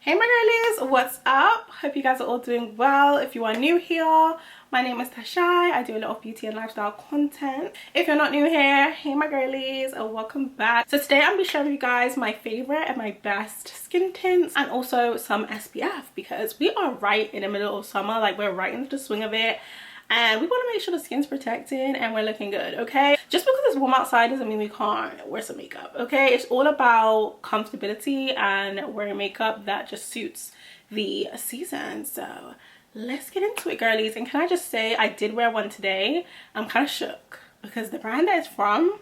Hey my girlies, what's up? Hope you guys are all doing well. If you are new here, my name is Tashai. I do a lot of beauty and lifestyle content. If you're not new here, hey my girlies, welcome back. So today I'm going to be showing you guys my favorite and my best skin tints and also some SPF because we are right in the middle of summer, like we're right into the swing of it. And we want to make sure the skin's protected and we're looking good, okay? Just because it's warm outside doesn't mean we can't wear some makeup, okay? It's all about comfortability and wearing makeup that just suits the season. So let's get into it, girlies. And can I just say, I did wear one today. I'm kind of shook because the brand that it's from,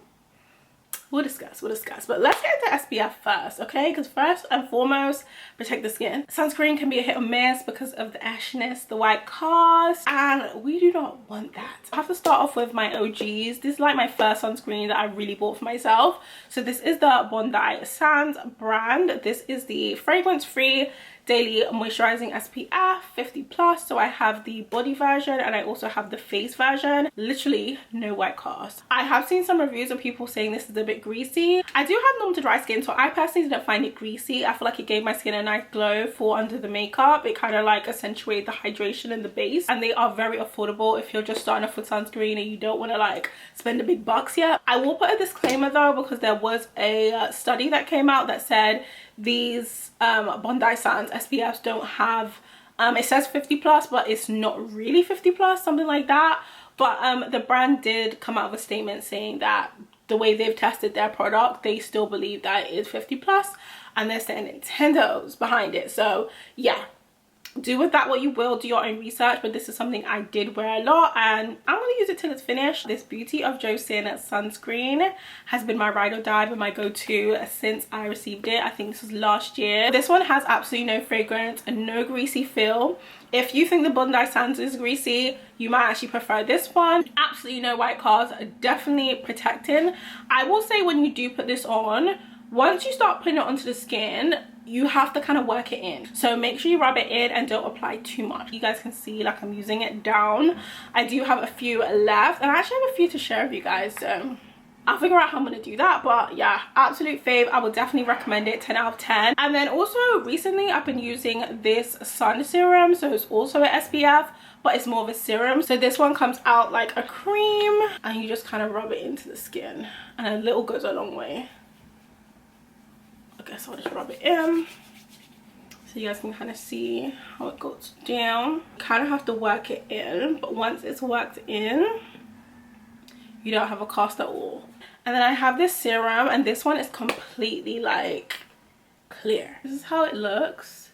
we'll discuss, but let's get into SPF first, okay? Because first and foremost, protect the skin. Sunscreen can be a hit or miss because of the ashiness, the white cast, and we do not want that. I have to start off with my OGs. This is like my first sunscreen that I really bought for myself. So this is the Bondi Sands brand. This is the fragrance-free daily moisturizing SPF 50+. So I have the body version and I also have the face version. Literally no white cast. I have seen some reviews of people saying this is a bit greasy. I do have normal to dry skin, so I personally didn't find it greasy. I feel like it gave my skin a nice glow for under the makeup. It kind of like accentuated the hydration in the base, and they are very affordable if you're just starting off with sunscreen and you don't want to like spend the big bucks yet. I will put a disclaimer though, because there was a study that came out that said these Bondi Sands SPFs don't have it says 50+, but it's not really 50+, something like that. But the brand did come out with a statement saying that the way they've tested their product, they still believe that it is 50+, and they're saying Nintendo's behind it. So yeah, do with that what you will, do your own research, but this is something I did wear a lot and I'm going to use it till it's finished. This Beauty of Joseon sunscreen has been my ride or die, but my go-to since I received it. I think this was last year. This one has absolutely no fragrance and no greasy feel. If you think the Bondi Sands is greasy, you might actually prefer this one. Absolutely no white cast, definitely protecting. I will say when you do put this on, once you start putting it onto the skin, you have to kind of work it in. So make sure you rub it in and don't apply too much. You guys can see like I'm using it down. I do have a few left and I actually have a few to share with you guys. So I'll figure out how I'm going to do that. But yeah, absolute fave. I would definitely recommend it, 10 out of 10. And then also recently I've been using this sun serum. So it's also an SPF, but it's more of a serum. So this one comes out like a cream and you just kind of rub it into the skin and a little goes a long way. Okay, so I'll just rub it in so you guys can kind of see how it goes down. Kind of have to work it in, but once it's worked in, you don't have a cast at all. And then I have this serum, and this one is completely like clear. This is how it looks.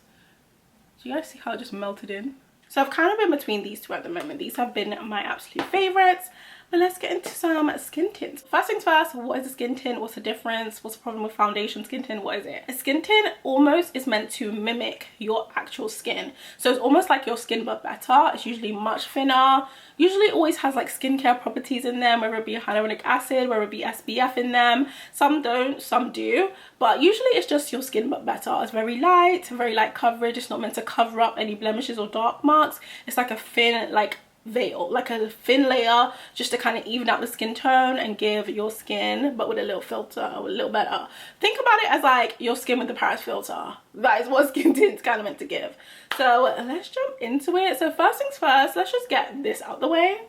Do you guys see how it just melted in? So I've kind of been between these two at the moment. These have been my absolute favorites. But let's get into some skin tints. First things first, what is a skin tint? What's the difference? What's the problem with foundation skin tint? What is it? A skin tint almost is meant to mimic your actual skin. So it's almost like your skin but better. It's usually much thinner. Usually always has like skincare properties in them, whether it be hyaluronic acid, whether it be SPF in them. Some don't, some do. But usually it's just your skin but better. It's very light coverage. It's not meant to cover up any blemishes or dark marks. It's like a thin like veil, like a thin layer, just to kind of even out the skin tone and give your skin, but with a little filter, a little better. Think about it as like your skin with the Paris filter. That is what skin tint's kind of meant to give. So let's jump into it. So first things first, let's just get this out the way.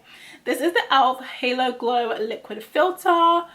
This is the e.l.f. Halo Glow Liquid Filter.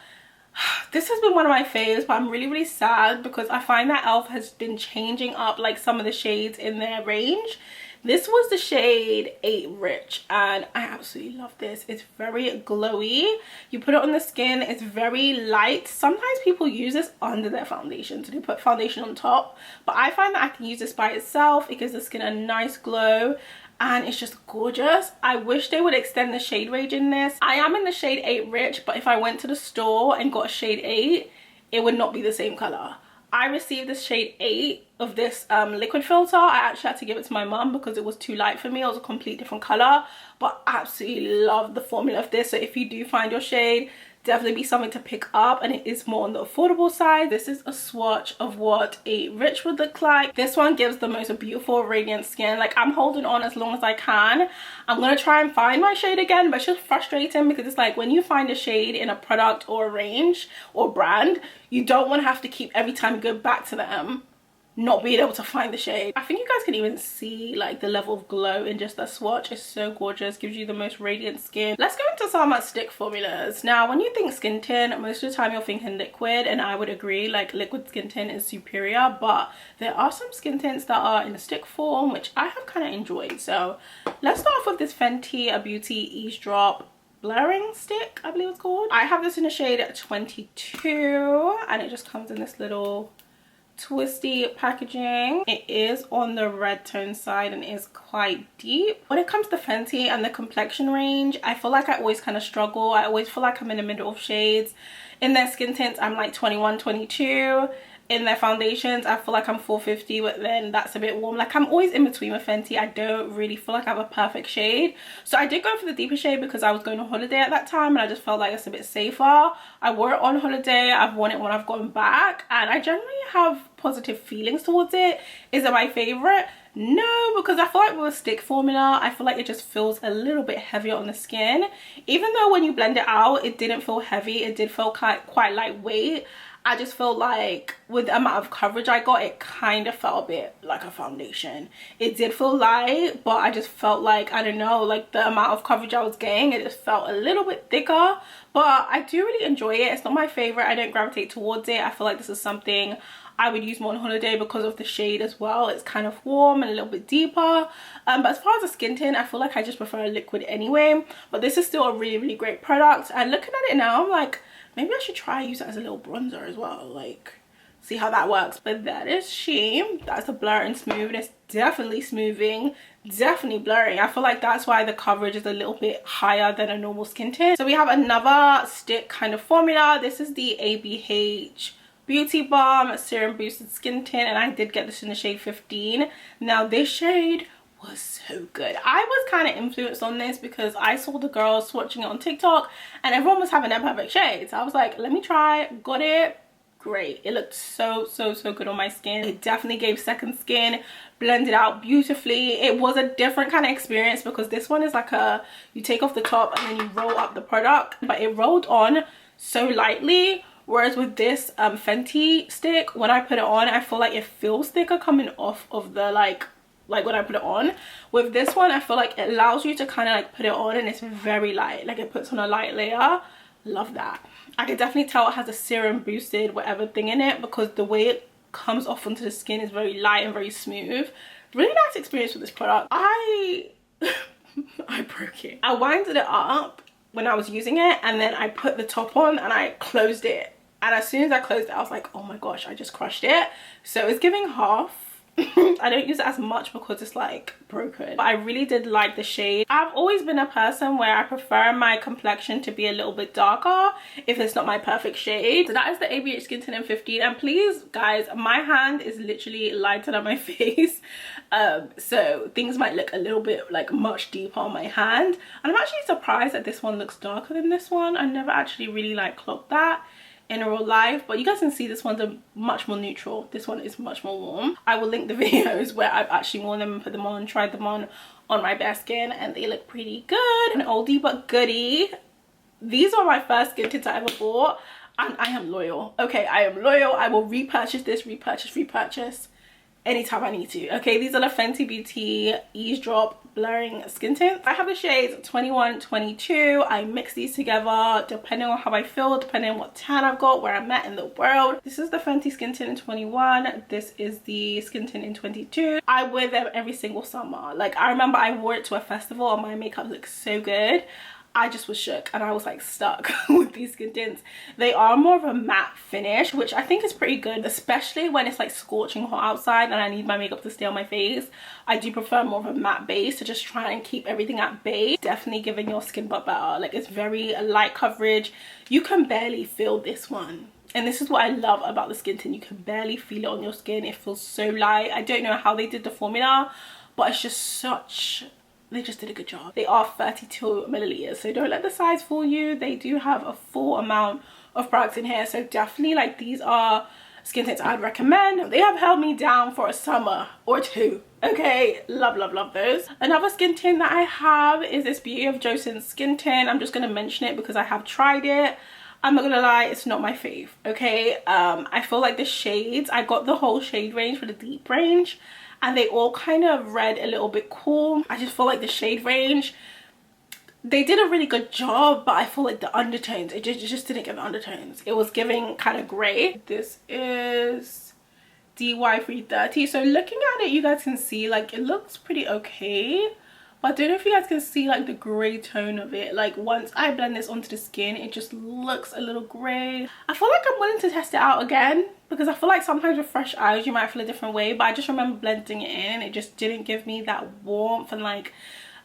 This has been one of my faves, but I'm really sad because I find that e.l.f. has been changing up like some of the shades in their range. This was the shade 8 Rich and I absolutely love this. It's very glowy. You put it on the skin, it's very light. Sometimes people use this under their foundation, so they put foundation on top, but I find that I can use this by itself. It gives the skin a nice glow and it's just gorgeous. I wish they would extend the shade range in this. I am in the shade 8 Rich, but if I went to the store and got a shade 8, it would not be the same color. I received this shade 8 of this liquid filter. I actually had to give it to my mum because it was too light for me. It was a complete different color, but I absolutely love the formula of this. So if you do find your shade, definitely be something to pick up, and it is more on the affordable side. This is a swatch of what a Rich would look like. This one gives the most beautiful radiant skin. Like, I'm holding on as long as I can. I'm gonna try and find my shade again, but it's just frustrating because it's like when you find a shade in a product or a range or brand, you don't want to have to keep every time you go back to them not being able to find the shade. I think you guys can even see like the level of glow in just that swatch. It's so gorgeous, gives you the most radiant skin. Let's go into some stick formulas. Now when you think skin tint, most of the time you're thinking liquid, and I would agree, like liquid skin tint is superior, but there are some skin tints that are in a stick form which I have kind of enjoyed. So let's start off with this Fenty Beauty Eavesdrop blurring stick, I believe it's called. I have this in the shade 22 and it just comes in this little twisty packaging. It is on the red tone side and is quite deep. When it comes to Fenty and the complexion range, I feel like I always kind of struggle. I always feel like I'm in the middle of shades. In their skin tints, I'm like 21, 22. In their foundations, I feel like I'm 450, but then that's a bit warm. Like I'm always in between with Fenty. I don't really feel like I have a perfect shade. So I did go for the deeper shade because I was going on holiday at that time and I just felt like it's a bit safer. I wore it on holiday. I've worn it when I've gone back and I generally have positive feelings towards it. Is it my favorite? No, because I feel like with a stick formula, I feel like it just feels a little bit heavier on the skin. Even though when you blend it out, it didn't feel heavy. It did feel quite lightweight. I just feel like with the amount of coverage I got, it kind of felt a bit like a foundation. It did feel light, but I just felt like, I don't know, like the amount of coverage I was getting, it just felt a little bit thicker. But I do really enjoy it. It's not my favorite. I don't gravitate towards it. I feel like this is something I would use more on holiday because of the shade as well. It's kind of warm and a little bit deeper. But as far as the skin tint, I feel like I just prefer a liquid anyway. But this is still a really, really great product. And looking at it now, I'm like, maybe I should try use it as a little bronzer as well, like see how that works. But that is she. That's the blur and smooth, and it's definitely smoothing, definitely blurring. I feel like that's why the coverage is a little bit higher than a normal skin tint. So we have another stick kind of formula. This is the ABH Beauty Balm Serum Boosted Skin Tint, and I did get this in the shade 15. Now this shade was so good. I was kind of influenced on this because I saw the girls swatching it on TikTok and everyone was having their perfect shades. I was like, let me try. Got it. Great. It looked so good on my skin. It definitely gave second skin, blended out beautifully. It was a different kind of experience because this one is like a, you take off the top and then you roll up the product, but it rolled on so lightly. Whereas with this Fenty stick, when I put it on, I feel like it feels thicker coming off of the like when I put it on. With this one, I feel like it allows you to kind of like put it on and it's very light. Like it puts on a light layer. Love that. I can definitely tell it has a serum boosted whatever thing in it because the way it comes off onto the skin is very light and very smooth. Really nice experience with this product. I broke it. I winded it up when I was using it and then I put the top on and I closed it. And as soon as I closed it, I was like, oh my gosh, I just crushed it. So it's giving half. I don't use it as much because it's like broken, but I really did like the shade. I've always been a person where I prefer my complexion to be a little bit darker if it's not my perfect shade. So that is the ABH Skin Tint in 15. And please guys, my hand is literally lighter than my face, so things might look a little bit like much deeper on my hand. And I'm actually surprised that this one looks darker than this one. I never actually really like clocked that in real life, but you guys can see this one's a much more neutral. This one is much more warm. I will link the videos where I've actually worn them and put them on, tried them on my bare skin, and they look pretty good. An oldie but goodie. These are my first skin tints I ever bought and I am loyal. Okay, I am loyal. I will repurchase this, repurchase anytime I need to. Okay, these are the Fenty Beauty Eavesdrop blurring skin tints. I have the shades 21, 22. I mix these together depending on how I feel, depending on what tan I've got, where I'm at in the world. This is the Fenty skin tint in 21. This is the skin tint in 22. I wear them every single summer. Like I remember I wore it to a festival and my makeup looked so good. I just was shook and I was like stuck with these skin tints. They are more of a matte finish, which I think is pretty good, especially when it's like scorching hot outside and I need my makeup to stay on my face. I do prefer more of a matte base to just try and keep everything at bay. Definitely giving your skin but better. Like it's very light coverage. You can barely feel this one. And this is what I love about the skin tint. You can barely feel it on your skin. It feels so light. I don't know how they did the formula, but it's just such... they just did a good job. They are 32 milliliters, so don't let the size fool you. They do have a full amount of products in here, so definitely like these are skin tints I'd recommend. They have held me down for a summer or two. Okay, love those. Another skin tint that I have is this Beauty of Joseon skin tint. I'm just going to mention it because I have tried it. I'm not gonna lie, it's not my fave. Okay, I feel like the shades, I got the whole shade range for the deep range, and they all kind of read a little bit cool. I just feel like the shade range, they did a really good job, but I feel like the undertones, it just didn't give the undertones. It was giving kind of gray. This is DY330. So looking at it, you guys can see like it looks pretty okay, but I don't know if you guys can see like the gray tone of it. Like once I blend this onto the skin, it just looks a little gray. I feel like I'm willing to test it out again, because I feel like sometimes with fresh eyes you might feel a different way, but I just remember blending it in, it just didn't give me that warmth. And like,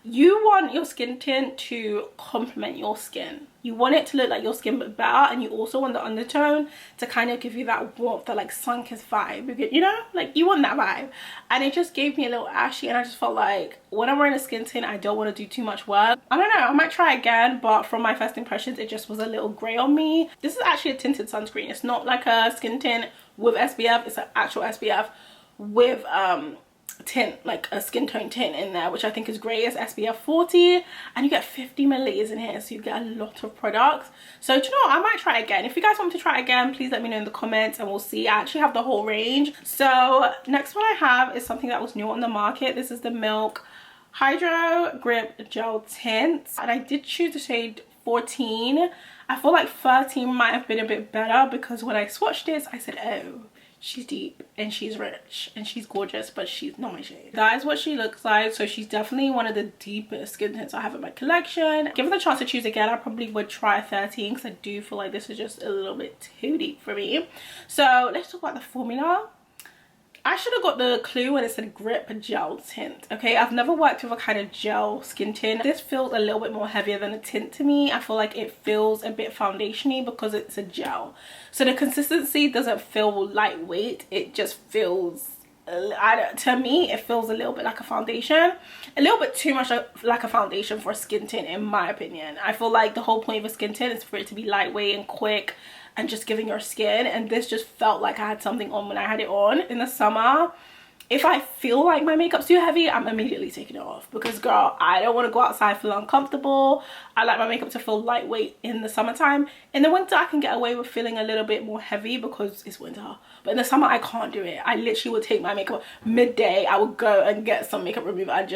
you want your skin tint to complement your skin. You want it to look like your skin but better, and you also want the undertone to kind of give you that warmth, that like sun-kissed vibe, you know, like you want that vibe. And it just gave me a little ashy, and I just felt like when I'm wearing a skin tint, I don't want to do too much work. I don't know, I might try again, but from my first impressions, it just was a little gray on me. This is actually a tinted sunscreen. It's not like a skin tint with SPF, it's an actual SPF with tint, like a skin tone tint in there, which I think is great. It's SPF 40, and you get 50 milliliters in here, so you get a lot of products. So do you know what, I might try it again. If you guys want me to try it again, please let me know in the comments and we'll see. I actually have the whole range. So next one I have is something that was new on the market. This is the Milk Hydro Grip Gel Tint, and I did choose the shade 14. I feel like 13 might have been a bit better, because when I swatched this, I said, oh, she's deep and she's rich and she's gorgeous, but she's not my shade. That is what she looks like. So she's definitely one of the deepest skin tints I have in my collection. Given the chance to choose again, I probably would try 13, because I do feel like this is just a little bit too deep for me. So let's talk about the formula. I should have got the clue when it said grip gel tint. Okay, I've never worked with a kind of gel skin tint. This feels a little bit more heavier than a tint to me. I feel like it feels a bit foundation-y because it's a gel. So the consistency doesn't feel lightweight. It just feels, to me, it feels a little bit like a foundation. A little bit too much like a foundation for a skin tint, in my opinion. I feel like the whole point of a skin tint is for it to be lightweight and quick and just giving your skin, and this just felt like I had something on when I had it on. In the summer, if I feel like my makeup's too heavy, I'm immediately taking it off, because girl, I don't want to go outside feel uncomfortable. I like my makeup to feel lightweight in the summertime. In the winter, I can get away with feeling a little bit more heavy because it's winter, but in the summer I can't do it. I literally would take my makeup midday, I would go and get some makeup remover,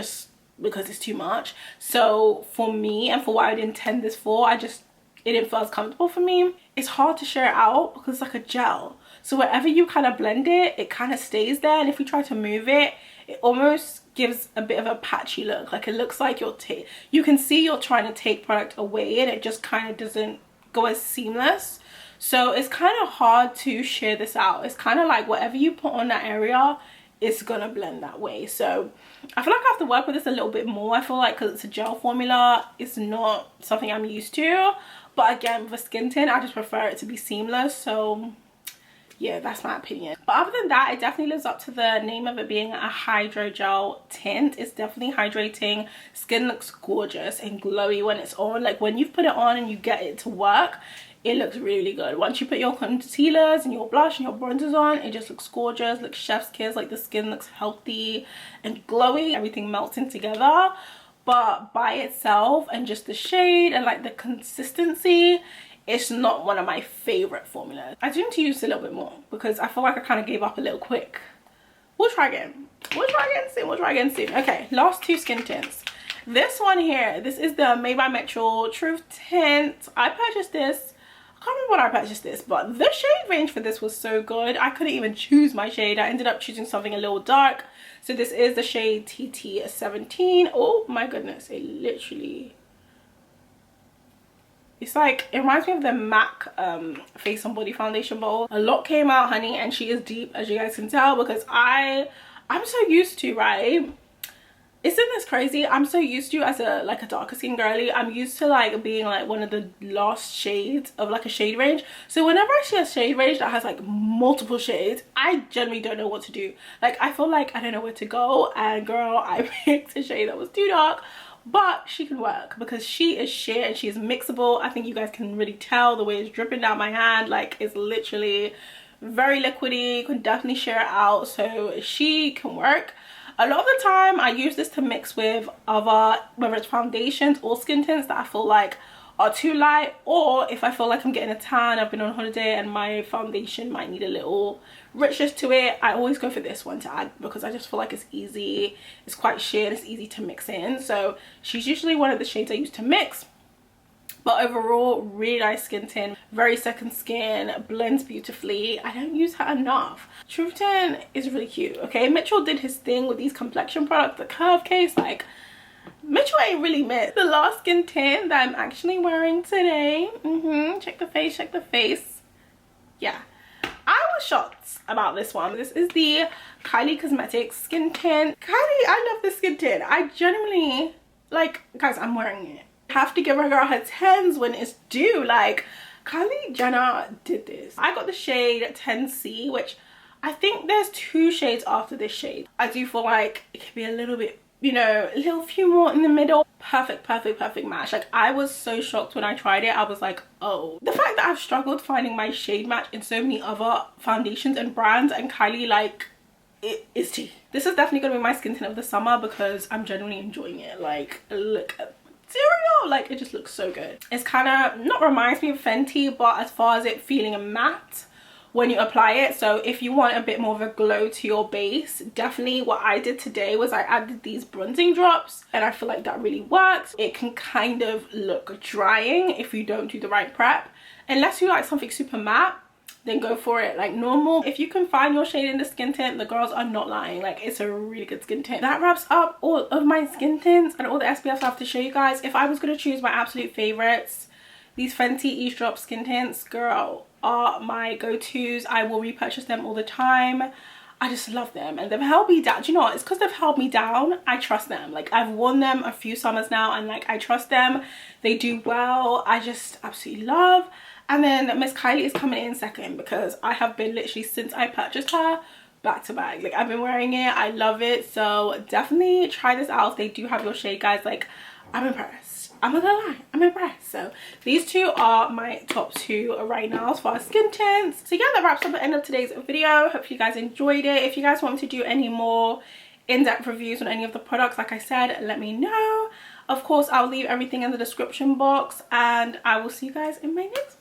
because it's too much. So for me, and for what I would intend this for, it didn't feel as comfortable for me. It's hard to share it out because it's like a gel. So wherever you kind of blend it, it kind of stays there. And if you try to move it, it almost gives a bit of a patchy look. Like it looks like you can see you're trying to take product away, and it just kind of doesn't go as seamless. So it's kind of hard to share this out. It's kind of like whatever you put on that area, it's gonna blend that way. So I feel like I have to work with this a little bit more. I feel like because it's a gel formula, it's not something I'm used to. But again, with a skin tint, I just prefer it to be seamless. So yeah, that's my opinion. But other than that, it definitely lives up to the name of it being a hydrogel tint. It's definitely hydrating. Skin looks gorgeous and glowy when it's on. Like when you've put it on and you get it to work, it looks really good. Once you put your concealers and your blush and your bronzers on, it just looks gorgeous, looks chef's kiss. Like the skin looks healthy and glowy. Everything melts in together. But by itself and just the shade and like the consistency, it's not one of my favorite formulas. I do need to use a little bit more because I feel like I kind of gave up a little quick. We'll try again. We'll try again soon. We'll try again soon. Okay, last two skin tints. This one here, this is the Made by Metro Truth Tint. I purchased this. I can't remember when I purchased this, but the shade range for this was so good. I couldn't even choose my shade. I ended up choosing something a little dark. So this is the shade TT17. Oh my goodness, it literally, it's like, it reminds me of the MAC Face and Body Foundation bottle. A lot came out, honey, and she is deep, as you guys can tell, because I'm so used to, right? Isn't this crazy? I'm so used to, as a darker skin girly, I'm used to like being like one of the last shades of like a shade range. So whenever I see a shade range that has like multiple shades, I generally don't know what to do. Like I feel like I don't know where to go, and girl, I picked a shade that was too dark, but she can work because she is sheer and she is mixable. I think you guys can really tell the way it's dripping down my hand. Like it's literally very liquidy. You can definitely share it out, so she can work. A lot of the time I use this to mix with other, whether it's foundations or skin tints that I feel like are too light, or if I feel like I'm getting a tan, I've been on holiday and my foundation might need a little richness to it, I always go for this one to add, because I just feel like it's easy, it's quite sheer, it's easy to mix in. So she's usually one of the shades I use to mix. But overall, really nice skin tint, very second skin, blends beautifully. I don't use her enough. Truth Tint is really cute, okay? Mitchell did his thing with these complexion products, the curve case, like, Mitchell ain't really missed. The last skin tint that I'm actually wearing today, check the face, check the face. Yeah, I was shocked about this one. This is the Kylie Cosmetics skin tint. Kylie, I love this skin tint. I genuinely, like, guys, I'm wearing it. Have to give her girl her 10s when it's due. Like, Kylie Jenner did this. I got the shade 10C, which I think there's 2 shades after this shade. I do feel like it could be a little bit, you know, a little few more in the middle. Perfect, perfect, perfect match. Like, I was so shocked when I tried it. I was like, oh. The fact that I've struggled finding my shade match in so many other foundations and brands, and Kylie, like, it is tea. This is definitely gonna be my skin tint of the summer because I'm genuinely enjoying it. Like, look at material, like, it just looks so good. It's kind of, not reminds me of Fenty, but as far as it feeling matte when you apply it. So if you want a bit more of a glow to your base, definitely what I did today was I added these bronzing drops, and I feel like that really works. It can kind of look drying if you don't do the right prep. Unless you like something super matte, then go for it like normal. If you can find your shade in the skin tint, the girls are not lying. Like, it's a really good skin tint. That wraps up all of my skin tints and all the SPFs I have to show you guys. If I was going to choose my absolute favorites, these Fenty Eavesdrop skin tints, girl, are my go-tos. I will repurchase them all the time. I just love them, and they've held me down. Do you know what? It's because they've held me down. I trust them. Like, I've worn them a few summers now, and like, I trust them. They do well. I just absolutely love. And then Miss Kylie is coming in second because I have been literally, since I purchased her, back to back. Like, I've been wearing it. I love it. So definitely try this out if they do have your shade, guys. Like, I'm impressed. I'm not gonna lie, I'm impressed. So these 2 are my top 2 right now as far as skin tints. So yeah, that wraps up the end of today's video. Hope you guys enjoyed it. If you guys want me to do any more in-depth reviews on any of the products, like I said, let me know. Of course, I'll leave everything in the description box, and I will see you guys in my next